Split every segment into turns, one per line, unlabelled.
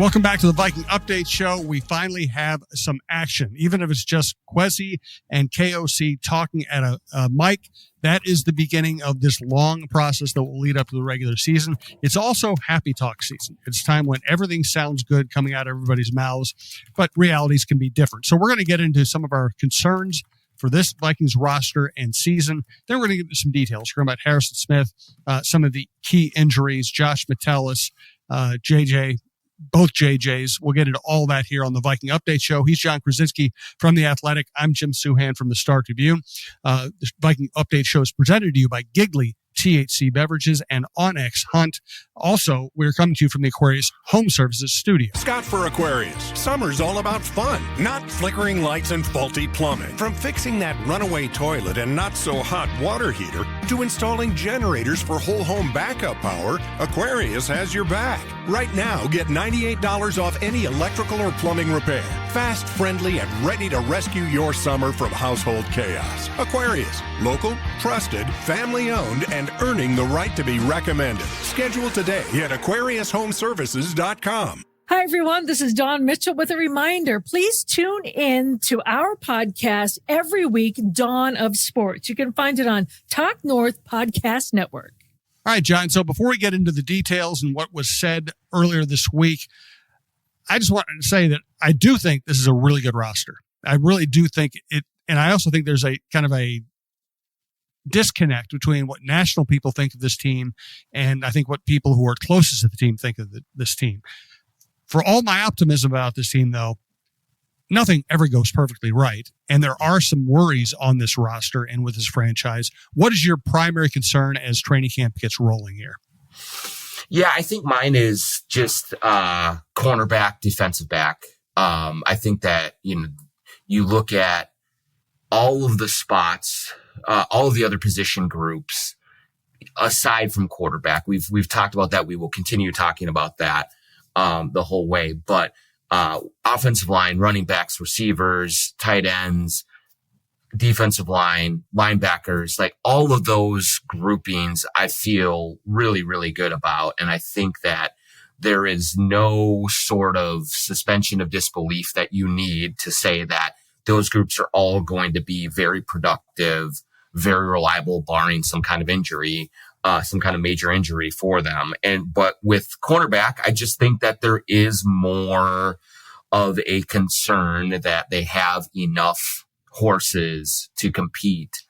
welcome back to the Viking Update Show. We finally have some action, even if it's just Kwesi and KOC talking at a mic. That is the beginning of this long process that will lead up to the regular season. It's also happy talk season. It's time when everything sounds good coming out of everybody's mouths, but realities can be different. So we're going to get into some of our concerns for this Vikings roster and season. Then we're going to get into some details. We're going to talk about Harrison Smith, some of the key injuries, Josh Metellus, JJ, both JJs. We'll get into all that here on the Viking Update Show. He's John Krawczynski from The Athletic. I'm Jim Souhan from the Star Tribune. The Viking Update Show is presented to you by Giggly THC Beverages and Onyx Hunt. Also, we're coming to you from the Aquarius Home Services Studio.
Scott for Aquarius. Summer's all about fun, not flickering lights and faulty plumbing. From fixing that runaway toilet and not so hot water heater to installing generators for whole home backup power, Aquarius has your back. Right now, get $98 off any electrical or plumbing repair. Fast, friendly, and ready to rescue your summer from household chaos. Aquarius. Local, trusted, family-owned, and earning the right to be recommended. Schedule today at AquariusHomeservices.com.
Hi, everyone. This is Dawn Mitchell with a reminder. Please tune in to our podcast every week, Dawn of Sports. You can find it on Talk North Podcast Network.
All right, John. So before we get into the details and what was said earlier this week, I just wanted to say that I do think this is a really good roster. I really do think it. And I also think there's a kind of a disconnect between what national people think of this team and I think what people who are closest to the team think of this team. For all my optimism about this team, though, nothing ever goes perfectly right. And there are some worries on this roster and with this franchise. What is your primary concern as training camp gets rolling here?
Yeah, I think mine is just cornerback, defensive back. I think that, you look at all of the spots, all of the other position groups, aside from quarterback. We've talked about that. We will continue talking about that the whole way. But offensive line, running backs, receivers, tight ends, defensive line, linebackers, like all of those groupings, I feel really, really good about. And I think that there is no sort of suspension of disbelief that you need to say that those groups are all going to be very productive, very reliable, barring some kind of injury, some kind of major injury for them. But with cornerback, I just think that there is more of a concern that they have enough horses to compete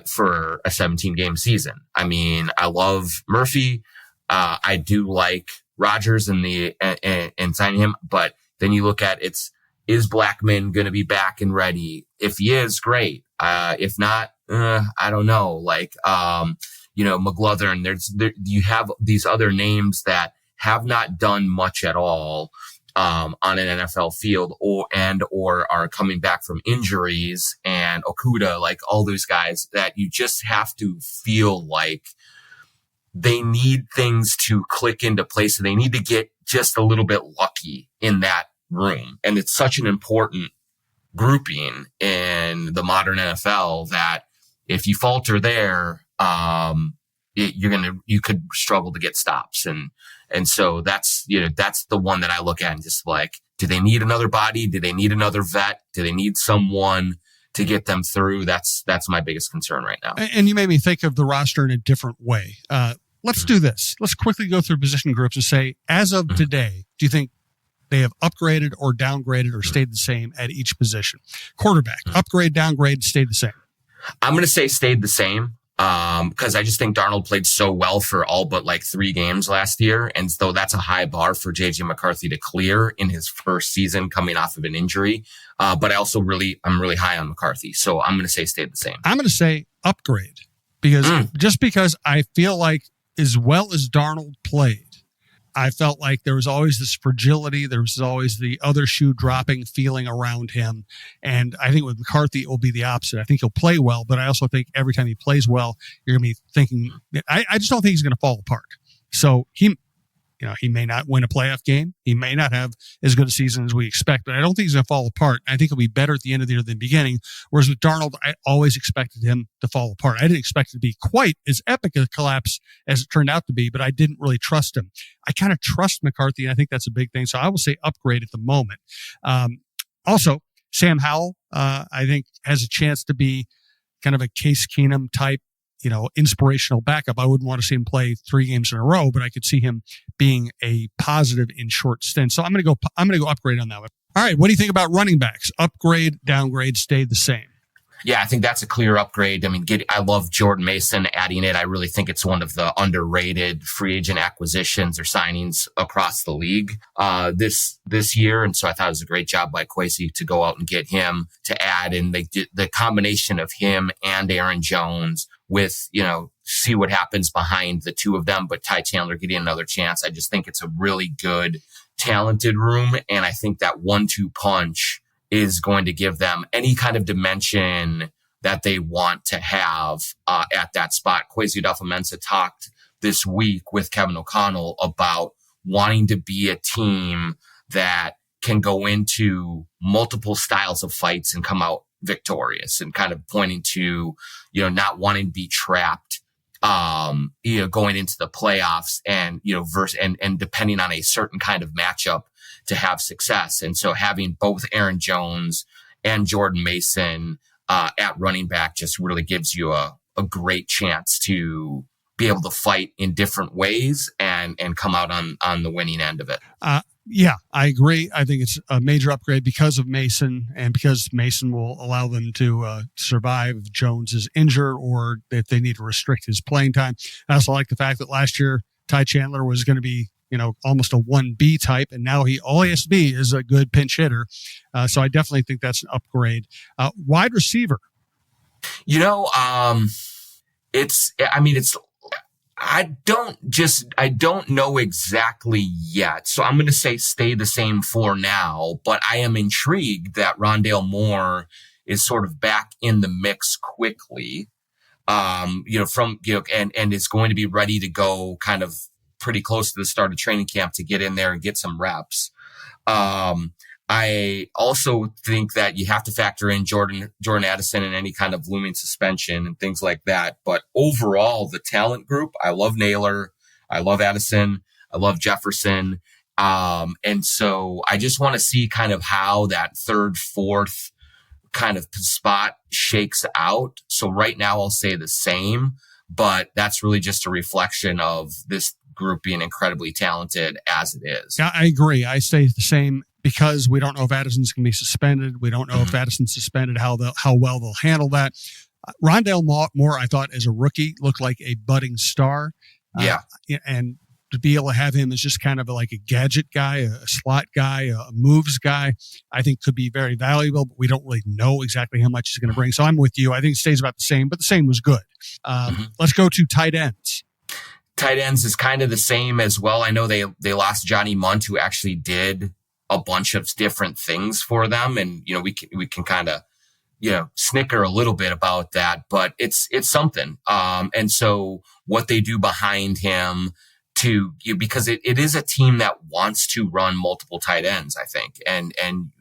for a 17-game season. I mean, I love Murphy. I do like Rodgers and signing him, but then you look at is Blackman going to be back and ready? If he is, great. If not, I don't know. McGlothern, you have these other names that have not done much at all, on an NFL field or are coming back from injuries, and Okuda, like all those guys that you just have to feel like they need things to click into place. So they need to get just a little bit lucky in that room. And it's such an important grouping in the modern NFL that if you falter there, you could struggle to get stops. And so that's the one that I look at and just like, do they need another body? Do they need another vet? Do they need someone to get them through? That's my biggest concern right now.
And you made me think of the roster in a different way. Let's do this. Let's quickly go through position groups and say, as of today, do you think they have upgraded or downgraded or stayed the same at each position? Quarterback, upgrade, downgrade, stayed the same.
I'm going to say stayed the same. Because I just think Darnold played so well for all but like 3 games last year. And so that's a high bar for JJ McCarthy to clear in his first season coming off of an injury. But I'm really high on McCarthy. So I'm going to say stayed the same.
I'm going to say upgrade because I feel like as well as Darnold played, I felt like there was always this fragility. There was always the other shoe dropping feeling around him. And I think with McCarthy, it will be the opposite. I think he'll play well, but I also think every time he plays well, you're going to be thinking, I just don't think he's going to fall apart. So He may not win a playoff game. He may not have as good a season as we expect, but I don't think he's going to fall apart. I think he'll be better at the end of the year than the beginning. Whereas with Darnold, I always expected him to fall apart. I didn't expect it to be quite as epic a collapse as it turned out to be, but I didn't really trust him. I kind of trust McCarthy, and I think that's a big thing. So I will say upgrade at the moment. Also, Sam Howell, I think, has a chance to be kind of a Case Keenum type, inspirational backup. I wouldn't want to see him play 3 games in a row, but I could see him being a positive in short stints. So I'm going to go upgrade on that one. All right. What do you think about running backs? Upgrade, downgrade, stay the same?
Yeah, I think that's a clear upgrade. I mean, I love Jordan Mason adding it. I really think it's one of the underrated free agent acquisitions or signings across the league this year. And so I thought it was a great job by Kwesi to go out and get him to add. And the combination of him and Aaron Jones with, see what happens behind the two of them, but Ty Chandler getting another chance. I just think it's a really good, talented room. And I think that 1-2 punch is going to give them any kind of dimension that they want to have at that spot. Kwesi Adofo-Mensah talked this week with Kevin O'Connell about wanting to be a team that can go into multiple styles of fights and come out victorious, and kind of pointing to, not wanting to be trapped, going into the playoffs and, and depending on a certain kind of matchup to have success. And so having both Aaron Jones and Jordan Mason at running back just really gives you a great chance to be able to fight in different ways and come out on the winning end of it.
Yeah, I agree. I think it's a major upgrade because of Mason, and because Mason will allow them to survive if Jones is injured or if they need to restrict his playing time. I also like the fact that last year Ty Chandler was going to be, almost a 1B type, and now all he has to be is a good pinch hitter. So I definitely think that's an upgrade. Wide receiver. I don't know exactly yet. So I'm going to say stay the same for now, but I am intrigued that Rondale Moore is sort of back in the mix quickly, and is going to be ready to go kind of pretty close to the start of training camp to get in there and get some reps. I also think that you have to factor in Jordan Addison and any kind of looming suspension and things like that. But overall, the talent group, I love Naylor, I love Addison, I love Jefferson. And so I just want to see kind of how that third, fourth kind of spot shakes out. So right now I'll say the same, but that's really just a reflection of this group being incredibly talented as it is. Yeah, I agree. I say the same because we don't know if Addison's going to be suspended. We don't know if Addison's suspended, how well they'll handle that. Rondale Moore, I thought as a rookie, looked like a budding star.
Yeah.
And to be able to have him as just kind of like a gadget guy, a slot guy, a moves guy, I think could be very valuable, but we don't really know exactly how much he's going to bring. So I'm with you. I think it stays about the same, but the same was good. Let's go to tight ends.
Tight ends is kind of the same as well. I know they lost Johnny Munt, who actually did a bunch of different things for them. And, we can kind of, snicker a little bit about that, but it's something. And so what they do behind him because it is a team that wants to run multiple tight ends, I think. And,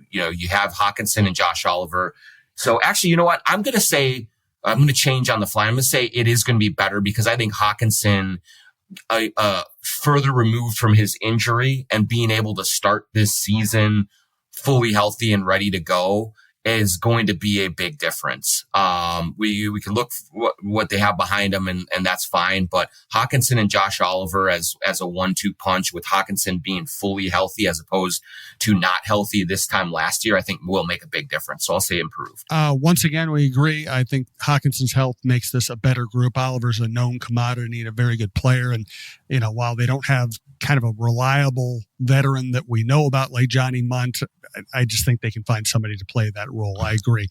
you have Hawkinson and Josh Oliver. So actually, you know what? I'm going to change on the fly. I'm going to say it is going to be better because I think Hawkinson, further removed from his injury and being able to start this season fully healthy and ready to go is going to be a big difference. We can look what they have behind them and that's fine. But Hawkinson and Josh Oliver as a 1-2 punch, with Hawkinson being fully healthy as opposed to not healthy this time last year, I think will make a big difference. So I'll say improved.
Once again, we agree. I think Hawkinson's health makes this a better group. Oliver's a known commodity and a very good player. And, while they don't have kind of a reliable veteran that we know about like Johnny Munt, I just think they can find somebody to play that role. I agree.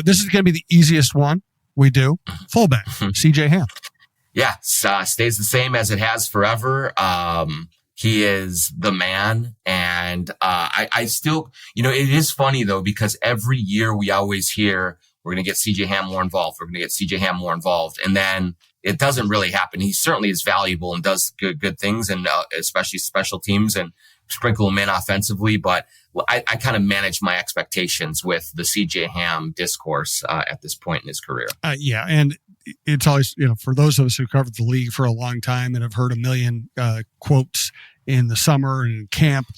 This is going to be the easiest one we do. Fullback, CJ Ham.
Yeah, stays the same as it has forever. He is the man. And I still, it is funny though, because every year we always hear we're going to get CJ Ham more involved. We're going to get CJ Ham more involved. And then it doesn't really happen. He certainly is valuable and does good things, and especially special teams, and sprinkle him in offensively. But I kind of manage my expectations with the CJ Ham discourse at this point in his career.
Yeah. And it's always, for those of us who covered the league for a long time and have heard a million quotes in the summer and in camp,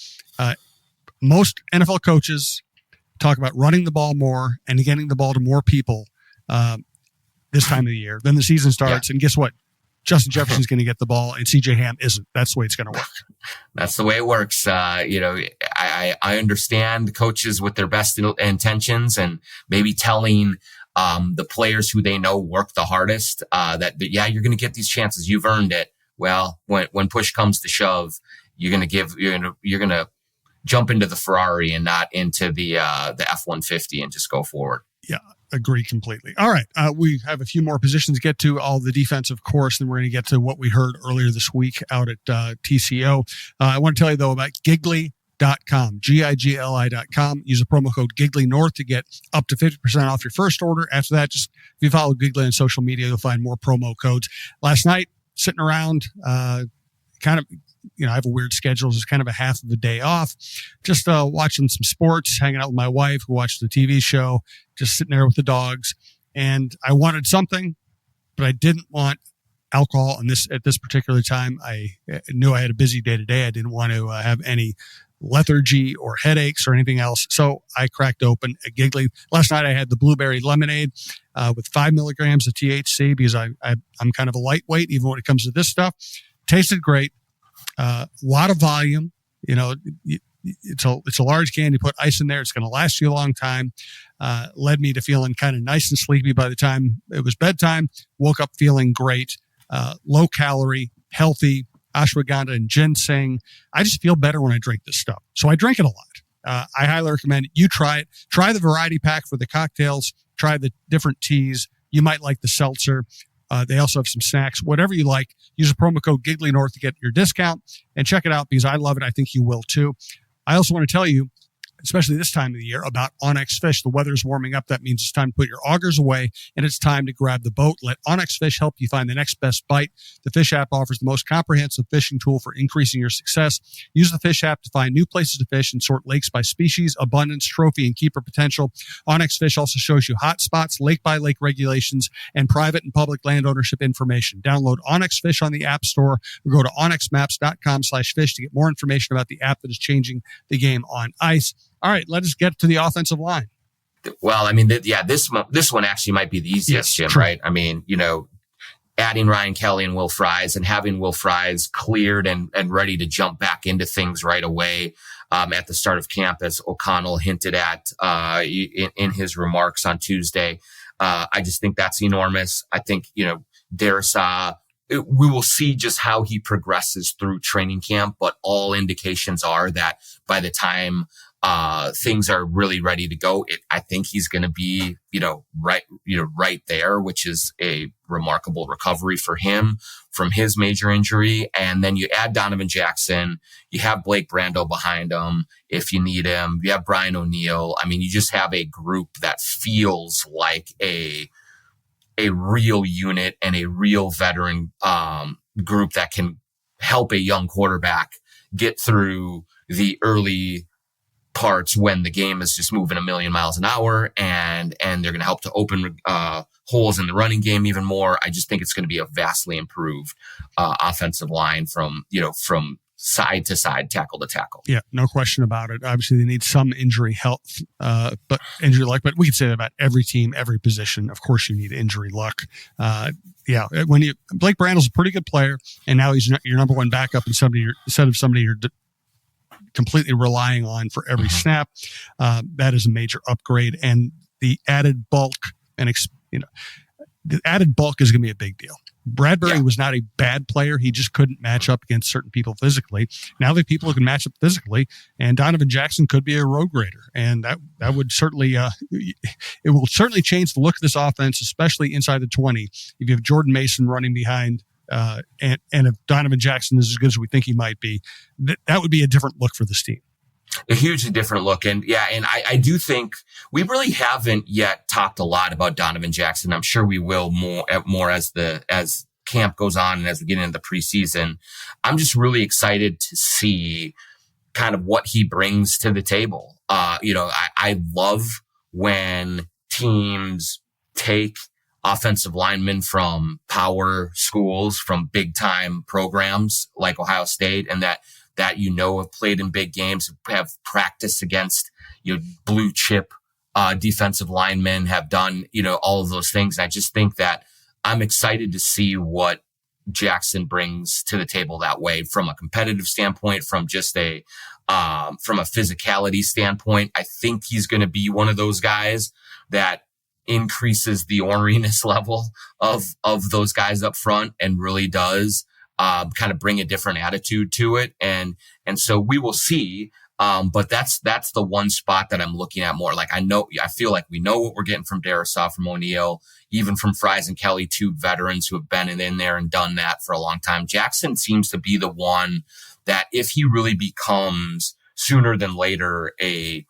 most NFL coaches talk about running the ball more and getting the ball to more people this time of the year. Then the season starts, and guess what? Justin Jefferson's going to get the ball, and CJ Ham isn't. That's the way it's going to work.
That's the way it works. I understand coaches with their best intentions and maybe telling the players who they know work the hardest that you're going to get these chances. You've earned it. Well, when push comes to shove, you're going to jump into the Ferrari and not into the F-150 and just go forward. Yeah.
Agree completely. All right. We have a few more positions to get to, all the defense, of course, and we're going to get to what we heard earlier this week out at TCO. I want to tell you, though, about Gigli.com, Gigli.com. Use the promo code GigglyNorth to get up to 50% off your first order. After that, just if you follow Gigli on social media, you'll find more promo codes. Last night, sitting around, kind of, I have a weird schedule. It's kind of a half of a day off. Just watching some sports, hanging out with my wife who watched the TV show, just sitting there with the dogs. And I wanted something, but I didn't want alcohol at this particular time. I knew I had a busy day today. I didn't want to have any lethargy or headaches or anything else. So I cracked open a Gigli. Last night I had the blueberry lemonade with 5 milligrams of THC because I'm kind of a lightweight, even when it comes to this stuff. Tasted great. A lot of volume, it's a large can. You put ice in there. It's going to last you a long time. Led me to feeling kind of nice and sleepy by the time it was bedtime. Woke up feeling great. Low calorie, healthy, ashwagandha and ginseng. I just feel better when I drink this stuff. So I drink it a lot. I highly recommend it. You try it. Try the variety pack for the cocktails. Try the different teas. You might like the seltzer. They also have some snacks, whatever you like. Use the promo code GigglyNorth to get your discount and check it out because I love it. I think you will too. I also want to tell you, especially this time of the year, about Onyx Fish. The weather's warming up. That means it's time to put your augers away and it's time to grab the boat. Let Onyx Fish help you find the next best bite. The Fish app offers the most comprehensive fishing tool for increasing your success. Use the Fish app to find new places to fish and sort lakes by species, abundance, trophy, and keeper potential. Onyx Fish also shows you hot spots, lake by lake regulations, and private and public land ownership information. Download Onyx Fish on the App Store or go to onyxmaps.com/fish to get more information about the app that is changing the game on ice. All right, let us get to the offensive line.
Well, I mean, this one actually might be the easiest, Jim,
true.
Right? I mean, adding Ryan Kelly and Will Fries and having Will Fries cleared and ready to jump back into things right away at the start of camp, as O'Connell hinted at in his remarks on Tuesday. I just think that's enormous. I think, Darrisaw, we will see just how he progresses through training camp, but all indications are that by the time things are really ready to go, I think he's going to be, right there, which is a remarkable recovery for him from his major injury. And then you add Donovan Jackson, you have Blake Brando behind him if you need him. You have Brian O'Neill. I mean, you just have a group that feels like a real unit and a real veteran group that can help a young quarterback get through the early parts when the game is just moving a million miles an hour, and they're going to help to open holes in the running game even more. I just think it's going to be a vastly improved offensive line from side to side, tackle to tackle.
Yeah, no question about it. Obviously, they need some injury help, but we can say that about every team, every position. Of course, you need injury luck. Blake Brandle's a pretty good player, and now he's your number one backup instead of somebody you're completely relying on for every snap. That is a major upgrade, and the added bulk is going to be a big deal. Bradbury was not a bad player. He just couldn't match up against certain people physically. Now there are people who can match up physically, and Donovan Jackson could be a road grader. And that would certainly, it will certainly change the look of this offense, especially inside the 20. If you have Jordan Mason running behind, and if Donovan Jackson is as good as we think he might be, that would be a different look for this team.
A hugely different look. And I do think we really haven't yet talked a lot about Donovan Jackson. I'm sure we will more as camp goes on and as we get into the preseason, I'm just really excited to see kind of what he brings to the table. I love when teams take offensive linemen from power schools, from big time programs like Ohio State, and that have played in big games, have practiced against blue chip defensive linemen, have done all of those things. And I just think that I'm excited to see what Jackson brings to the table that way, from a competitive standpoint, from just from a physicality standpoint. I think he's going to be one of those guys that increases the orneriness level of those guys up front and really does kind of bring a different attitude to it. And so we will see. But that's the one spot that I'm looking at more. Like, I feel like we know what we're getting from Darisaw, from O'Neal, even from Fries and Kelly, two veterans who have been in there and done that for a long time. Jackson seems to be the one that, if he really becomes sooner than later a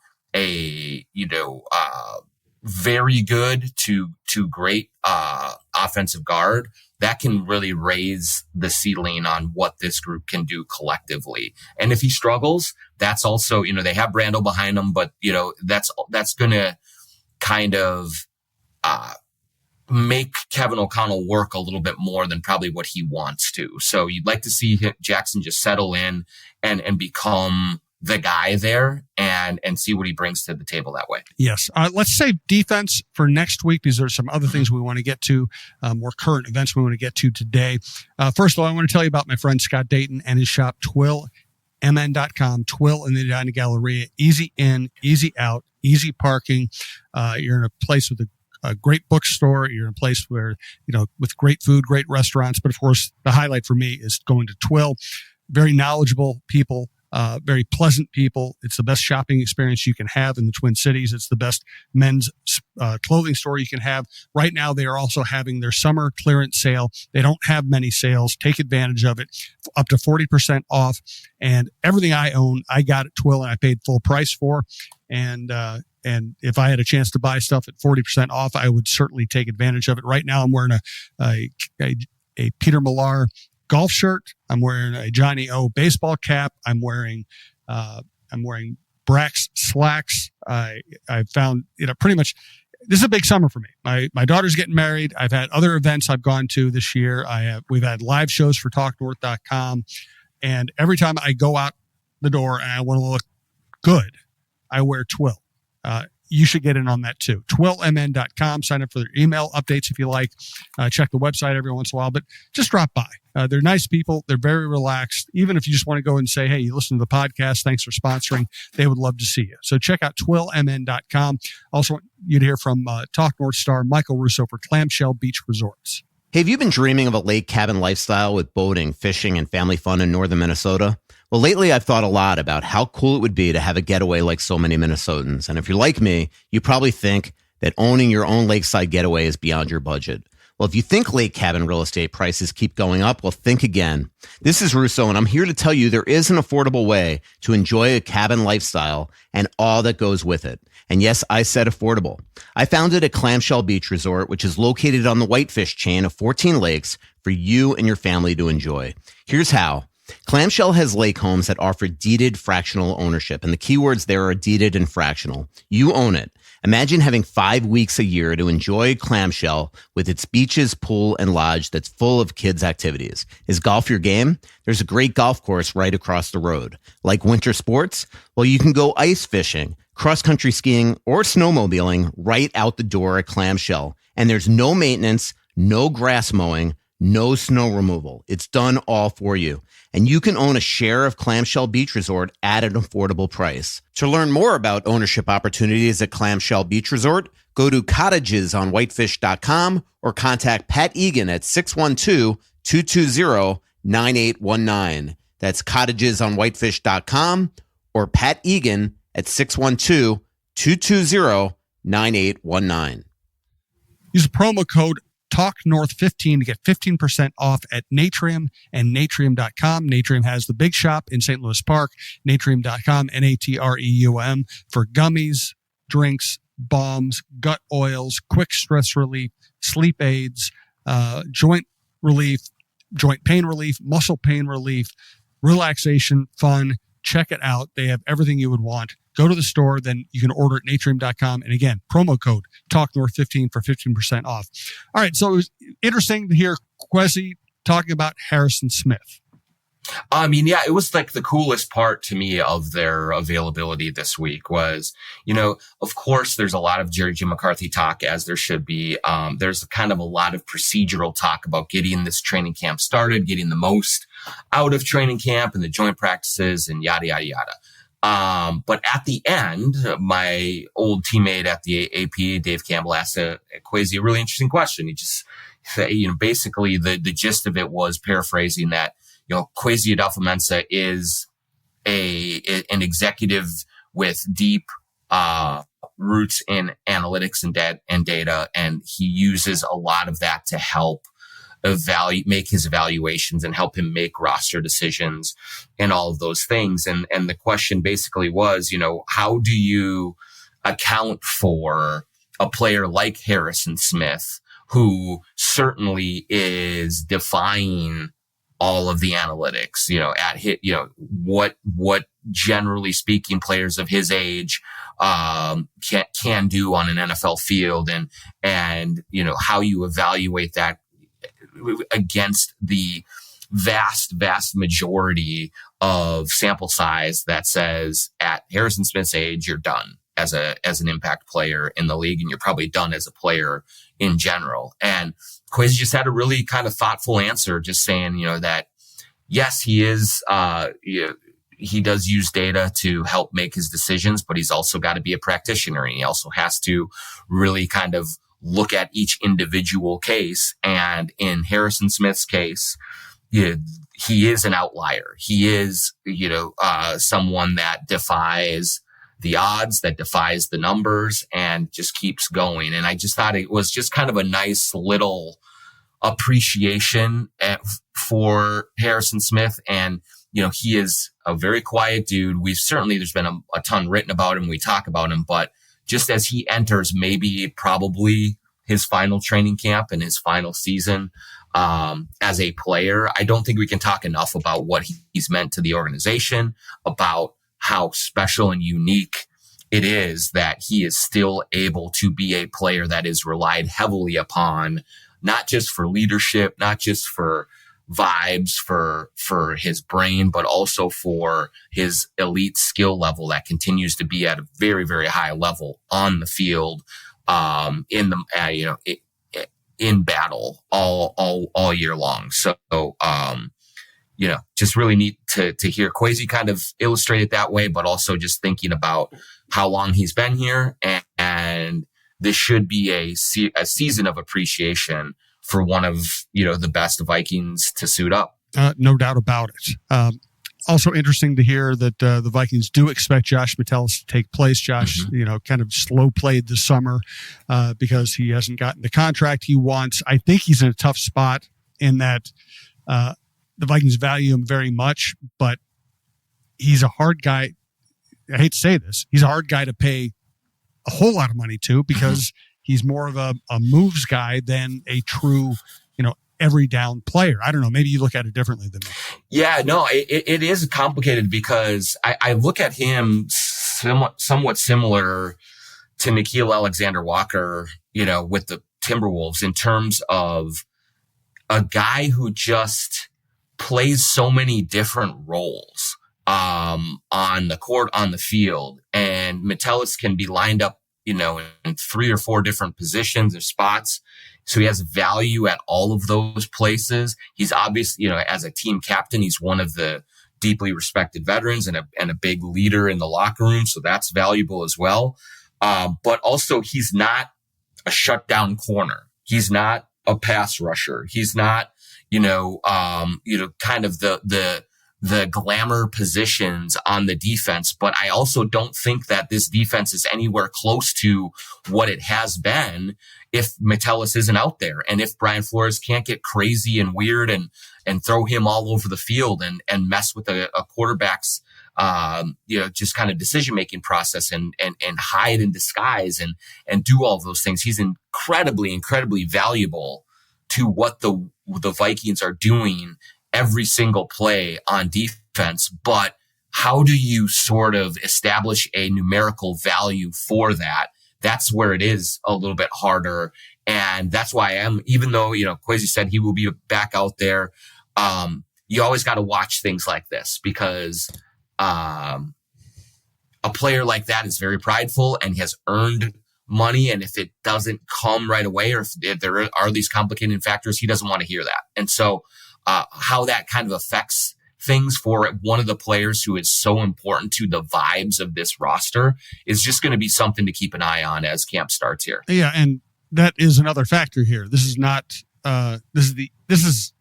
very good to great offensive guard, that can really raise the ceiling on what this group can do collectively. And if he struggles, that's also, they have Brandel behind him, but that's going to kind of make Kevin O'Connell work a little bit more than probably what he wants to. So you'd like to see Jackson just settle in and become the guy there and see what he brings to the table that way.
Yes. Let's save defense for next week. These are some other things we want to get to, more current events we want to get to today. First of all, I want to tell you about my friend Scott Dayton and his shop, twillmn.com, Twill in the Edina Galleria. Easy in, easy out, easy parking. You're in a place with a great bookstore. You're in a place where, with great food, great restaurants. But of course, the highlight for me is going to Twill. Very knowledgeable people. Very pleasant people. It's the best shopping experience you can have in the Twin Cities. It's the best men's clothing store you can have. Right now, they are also having their summer clearance sale. They don't have many sales. Take advantage of it. Up to 40% off. And everything I own, I got at Twill and I paid full price for. And if I had a chance to buy stuff at 40% off, I would certainly take advantage of it. Right now, I'm wearing a Peter Millar golf shirt. I'm wearing a Johnny O baseball cap. I'm wearing Brax slacks. I found, pretty much, this is a big summer for me. My daughter's getting married. I've had other events I've gone to this year. We've had live shows for TalkNorth.com. And every time I go out the door and I want to look good, I wear Twill. You should get in on that too. twillmn.com. Sign up for their email updates if you like. Check the website every once in a while, but just drop by. They're nice people. They're very relaxed. Even if you just want to go and say, hey, you listen to the podcast, thanks for sponsoring, they would love to see you. So check out twillmn.com. Also want you to hear from Talk North star Michael Russo for Clamshell Beach Resorts.
Hey, have you been dreaming of a lake cabin lifestyle with boating, fishing, and family fun in northern Minnesota? Well, lately I've thought a lot about how cool it would be to have a getaway like so many Minnesotans. And if you're like me, you probably think that owning your own lakeside getaway is beyond your budget. Well, if you think lake cabin real estate prices keep going up, well, think again. This is Russo, and I'm here to tell you there is an affordable way to enjoy a cabin lifestyle and all that goes with it. And yes, I said affordable. I founded a Clamshell Beach Resort, which is located on the Whitefish chain of 14 lakes for you and your family to enjoy. Here's how. Clamshell has lake homes that offer deeded fractional ownership, and the keywords there are deeded and fractional. You own it. Imagine having 5 weeks a year to enjoy Clamshell with its beaches, pool, and lodge that's full of kids' activities. Is golf your game? There's a great golf course right across the road. Like winter sports? Well, you can go ice fishing, cross-country skiing, or snowmobiling right out the door at Clamshell. And there's no maintenance, no grass mowing, no snow removal. It's done all for you. And you can own a share of Clamshell Beach Resort at an affordable price. To learn more about ownership opportunities at Clamshell Beach Resort, go to cottagesonwhitefish.com or contact Pat Egan at 612-220-9819. That's cottagesonwhitefish.com or Pat Egan at 612-220-9819.
Use the promo code TalkNorth15 to get 15% off at Natrium and Natrium.com. Natrium has the big shop in St. Louis Park. Natrium.com, Natreum, for gummies, drinks, balms, gut oils, quick stress relief, sleep aids, joint relief, joint pain relief, muscle pain relief, relaxation, fun. Check it out. They have everything you would want. Go to the store, then you can order at Natrium.com. And again, promo code TalkNorth15 for 15% off. All right. So it was interesting to hear Kwesi talking about Harrison Smith.
I mean, yeah, it was like the coolest part to me of their availability this week was, of course, there's a lot of Jerry Jim McCarthy talk, as there should be. There's kind of a lot of procedural talk about getting this training camp started, getting the most out of training camp and the joint practices and yada, yada, yada. But at the end, my old teammate at the AP, Dave Campbell, asked Kwesi a really interesting question. He just said, basically the gist of it was paraphrasing that, Kwesi Adolfo-Mensah is an executive with deep roots in analytics and data, and he uses a lot of that to help make his evaluations and help him make roster decisions and all of those things. And the question basically was, how do you account for a player like Harrison Smith, who certainly is defying all of the analytics, what generally speaking players of his age, can do on an NFL field, and how you evaluate that against the vast majority of sample size that says at Harrison Smith's age, you're done as an impact player in the league, and you're probably done as a player in general. And Kwesi just had a really kind of thoughtful answer, just saying, that yes, he is, he does use data to help make his decisions, but he's also got to be a practitioner, and he also has to really kind of look at each individual case. And in Harrison Smith's case, he is an outlier. He is, someone that defies the odds, that defies the numbers, and just keeps going. And I just thought it was just kind of a nice little appreciation for Harrison Smith. And, he is a very quiet dude. There's been a ton written about him. We talk about him, but just as he enters probably his final training camp and his final season, as a player, I don't think we can talk enough about what he's meant to the organization, about how special and unique it is that he is still able to be a player that is relied heavily upon, not just for leadership, not just for vibes, for his brain, but also for his elite skill level that continues to be at a very, very high level on the field, in battle all year long. So, just really neat to hear Kwesi kind of illustrate it that way, but also just thinking about how long he's been here. And this should be a season of appreciation for one of, the best Vikings to suit up.
No doubt about it. Also interesting to hear that the Vikings do expect Josh Metellus to take place. Josh, kind of slow played this summer because he hasn't gotten the contract he wants. I think he's in a tough spot in that the Vikings value him very much, but he's a hard guy. I hate to say this. He's a hard guy to pay a whole lot of money to because he's more of a moves guy than a true, every down player. I don't know. Maybe you look at it differently than me.
Yeah, no, it is complicated because I look at him somewhat similar to Nickeil Alexander-Walker, with the Timberwolves in terms of a guy who just plays so many different roles on the court, on the field. And Metellus can be lined up, in 3 or 4 different positions or spots. So he has value at all of those places. He's obviously, as a team captain, he's one of the deeply respected veterans and a big leader in the locker room. So that's valuable as well. But also he's not a shutdown corner. He's not a pass rusher. He's not, kind of the glamour positions on the defense. But I also don't think that this defense is anywhere close to what it has been if Metellus isn't out there. And if Brian Flores can't get crazy and weird and throw him all over the field and mess with a quarterback's, just kind of decision-making process and hide and disguise and do all of those things. He's incredibly, incredibly valuable to what the Vikings are doing every single play on defense, but how do you sort of establish a numerical value for that? That's where it is a little bit harder. And that's why even though, Kwesi said he will be back out there, you always got to watch things like this because, a player like that is very prideful and has earned money. And if it doesn't come right away, or if there are these complicating factors, he doesn't want to hear that. And so, how that kind of affects things for one of the players who is so important to the vibes of this roster is just going to be something to keep an eye on as camp starts here.
Yeah. And that is another factor here. This is not, this is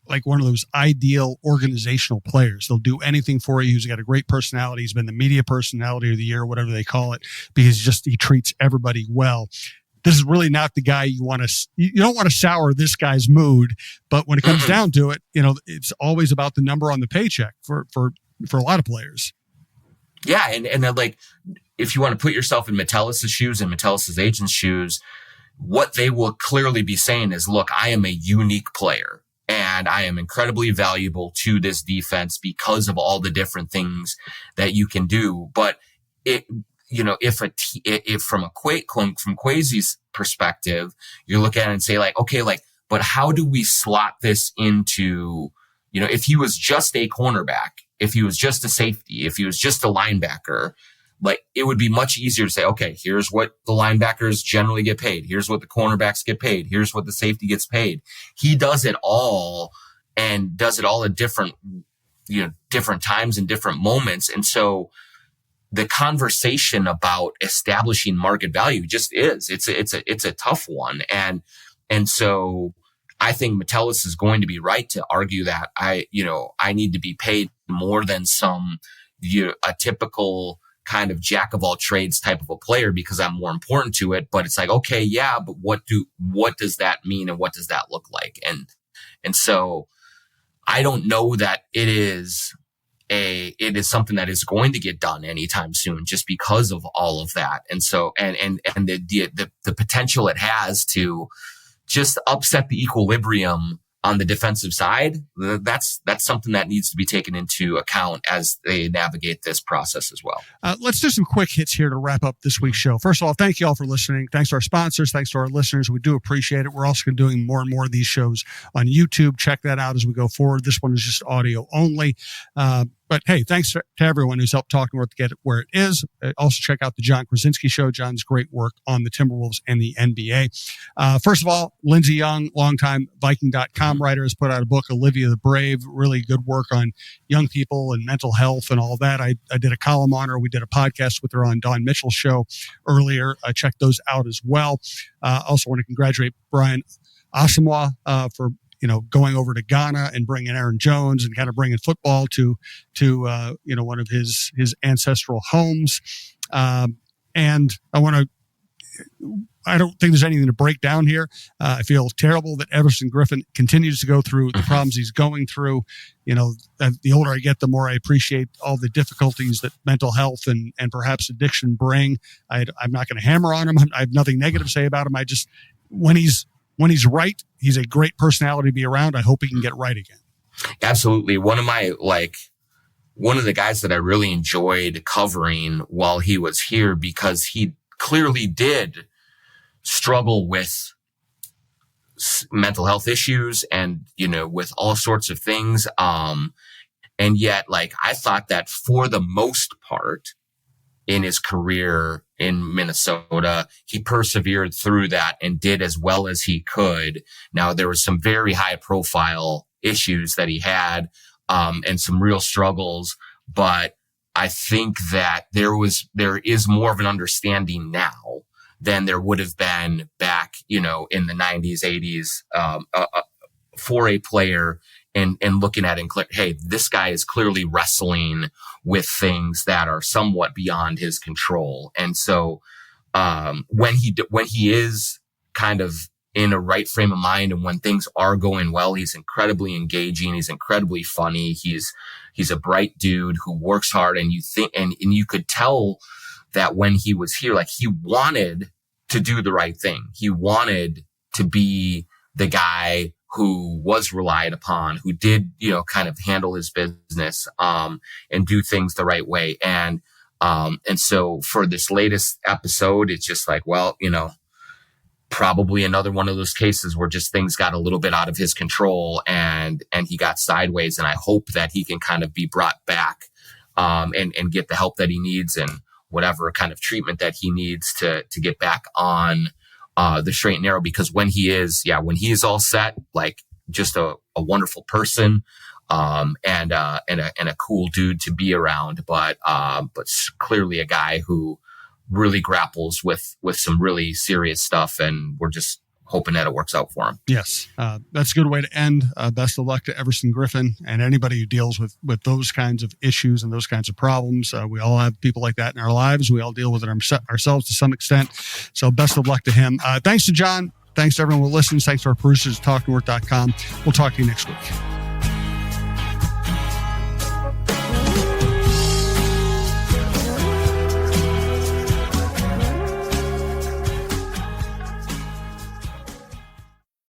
like one of those ideal organizational players. They'll do anything for you. He's got a great personality. He's been the media personality of the year, whatever they call it, because he treats everybody well. This is really not the guy you don't want to sour this guy's mood, but when it comes down to it, it's always about the number on the paycheck for a lot of players.
Yeah. And then like, if you want to put yourself in Metellus' shoes and Metellus' agent's shoes, what they will clearly be saying is, look, I am a unique player. And I am incredibly valuable to this defense because of all the different things that you can do. But if from Kwesi's perspective, you look at it and say like, okay, like, but how do we slot this into, if he was just a cornerback, if he was just a safety, if he was just a linebacker, like it would be much easier to say, okay, here's what the linebackers generally get paid. Here's what the cornerbacks get paid. Here's what the safety gets paid. He does it all and does it all at different times and different moments. And so the conversation about establishing market value just it's a tough one. And so I think Metellus is going to be right to argue that I need to be paid more than a typical kind of jack of all trades type of a player because I'm more important to it. But it's like, okay, yeah, but what does that mean? And what does that look like? And so I don't know that it is something that is going to get done anytime soon just because of all of that. And so, and the potential it has to just upset the equilibrium on the defensive side, that's something that needs to be taken into account as they navigate this process as well.
Let's do some quick hits here to wrap up this week's show. First of all, thank you all for listening. Thanks to our sponsors. Thanks to our listeners. We do appreciate it. We're also doing more and more of these shows on YouTube. Check that out as we go forward. This one is just audio only. But hey, thanks to everyone who's helped Talk North get it where it is. Also check out the John Krawczynski Show. John's great work on the Timberwolves and the NBA. First of all, Lindsey Young, longtime Viking.com writer, has put out a book, Olivia the Brave, really good work on young people and mental health and all that. I did a column on her. We did a podcast with her on Don Mitchell's show earlier. Check those out as well. Also want to congratulate Brian Asamoah for going over to Ghana and bringing Aaron Jones and kind of bringing football to one of his ancestral homes. And I don't think there's anything to break down here. I feel terrible that Everson Griffin continues to go through the problems he's going through. The older I get, the more I appreciate all the difficulties that mental health and perhaps addiction bring. I'm not going to hammer on him. I have nothing negative to say about him. I just, when he's right, he's a great personality to be around. I hope he can get right again.
Absolutely. One of the guys that I really enjoyed covering while he was here, because he clearly did struggle with mental health issues and, with all sorts of things. And yet, I thought that for the most part in his career in Minnesota, he persevered through that and did as well as he could. Now, there was some very high profile issues that he had, and some real struggles, but I think that there is more of an understanding now than there would have been back, in the 90s, 80s, for a player and looking at it and hey, this guy is clearly wrestling with things that are somewhat beyond his control. And so, when he is kind of in a right frame of mind and when things are going well, he's incredibly engaging. He's incredibly funny. He's a bright dude who works hard, and you could tell that when he was here, he wanted to do the right thing. He wanted to be the guy who was relied upon, who did, kind of handle his business, and do things the right way. And so for this latest episode, it's just like, well, probably another one of those cases where just things got a little bit out of his control and he got sideways. And I hope that he can kind of be brought back, and get the help that he needs and whatever kind of treatment that he needs to get back on the straight and narrow, because when he is all set, like just a wonderful person, and a cool dude to be around, but clearly a guy who really grapples with some really serious stuff, and we're just hoping that it works out for him.
Yes, that's a good way to end. Best of luck to Everson Griffin and anybody who deals with those kinds of issues and those kinds of problems. We all have people like that in our lives. We all deal with it ourselves to some extent. So best of luck to him. Thanks to John. Thanks to everyone who listens. Thanks to our producers at TalkNorth.com. We'll talk to you next week.